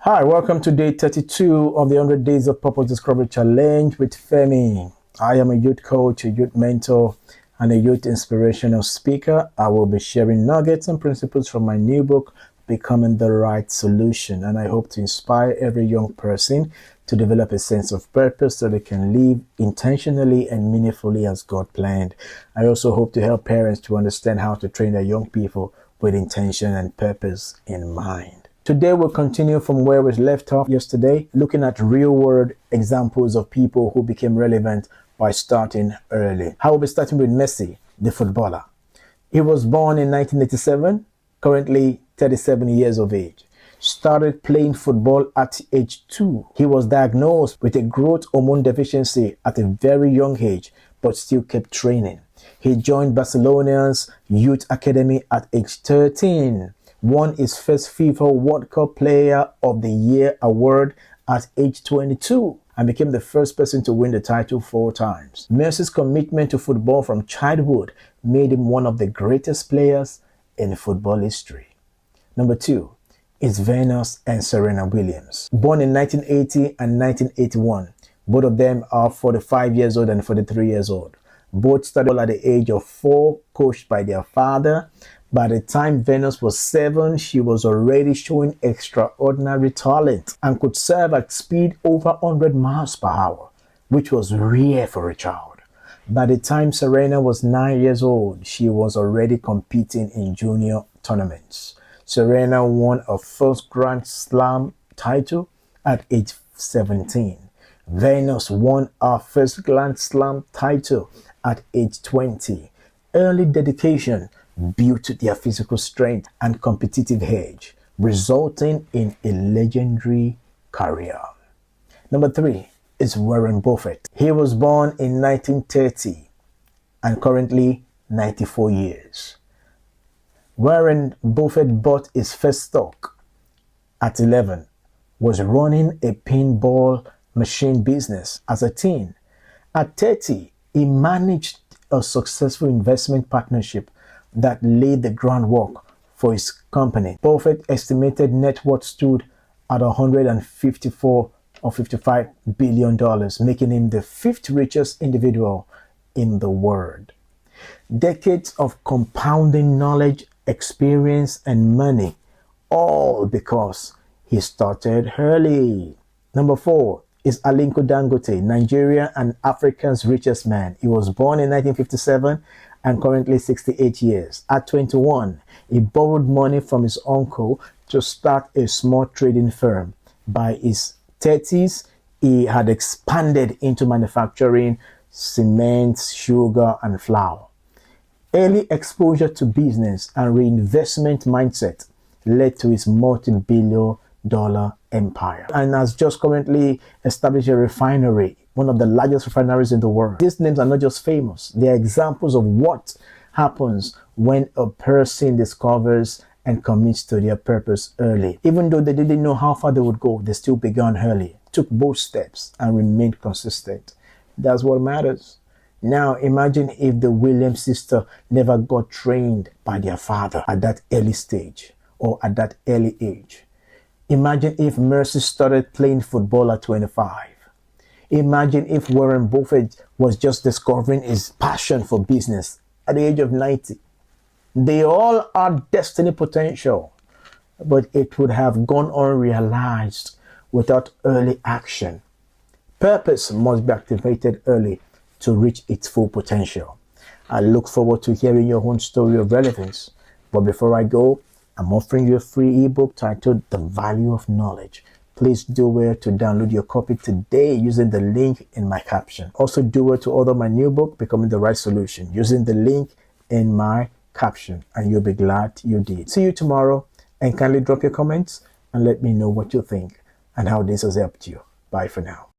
Hi, welcome to day 32 of the 100 Days of Purpose Discovery Challenge with Femi. I am a youth coach, a youth mentor, and a youth inspirational speaker. I will be sharing nuggets and principles from my new book, Becoming the Right Solution. And I hope to inspire every young person to develop a sense of purpose so they can live intentionally and meaningfully as God planned. I also hope to help parents to understand how to train their young people with intention and purpose in mind. Today we'll continue from where we left off yesterday, looking at real-world examples of people who became relevant by starting early. I will be starting with Messi, the footballer. He was born in 1987, currently 37 years of age. Started playing football at age 2. He was diagnosed with a growth hormone deficiency at a very young age, but still kept training. He joined Barcelona's youth academy at age 13. Won his first FIFA World Player of the Year award at age 22 and became the first person to win the title 4 times. Messi's commitment to football from childhood made him one of the greatest players in football history. Number 2 is Venus and Serena Williams. Born in 1980 and 1981, both of them are 45 years old and 43 years old. Both started at the age of 4, coached by their father. By the time Venus was 7, she was already showing extraordinary talent and could serve at speed over 100 miles per hour, which was rare for a child. By the time Serena was 9 years old, she was already competing in junior tournaments. Serena won her first Grand Slam title at age 17. Venus won her first Grand Slam title at age 20. Early dedication built their physical strength and competitive edge, resulting in a legendary career. Number 3 is Warren Buffett. He was born in 1930 and currently 94 years. Warren Buffett bought his first stock at 11, was running a pinball machine business as a teen. At 30, he managed a successful investment partnership that laid the groundwork for his company. Buffett's estimated net worth stood at $154 or $55 billion, making him the 5th richest individual in the world. Decades of compounding knowledge, experience, and money, all because he started early. Number 4 is Aliko Dangote, Nigeria and Africa's richest man. He was born in 1957 and currently 68 years. At 21, he borrowed money from his uncle to start a small trading firm. By his 30s, he had expanded into manufacturing cement, sugar, and flour. Early exposure to business and reinvestment mindset led to his multi-billion-dollar empire, and has just currently established a refinery, one of the largest refineries in the world. These names are not just famous, they are examples of what happens when a person discovers and commits to their purpose early. Even though they didn't know how far they would go, they still began early, took bold steps, and remained consistent. That's what matters. Now imagine if the Williams sister never got trained by their father at that early stage or at that early age. Imagine if Mercy started playing football at 25. Imagine if Warren Buffett was just discovering his passion for business at the age of 90. They all are destiny potential, but it would have gone unrealized without early action. Purpose must be activated early to reach its full potential. I look forward to hearing your own story of relevance. But before I go, I'm offering you a free ebook titled The Value of Knowledge. Please do well to download your copy today using the link in my caption. Also do well to order my new book, Becoming the Right Solution, using the link in my caption, and you'll be glad you did. See you tomorrow, and kindly drop your comments and let me know what you think and how this has helped you. Bye for now.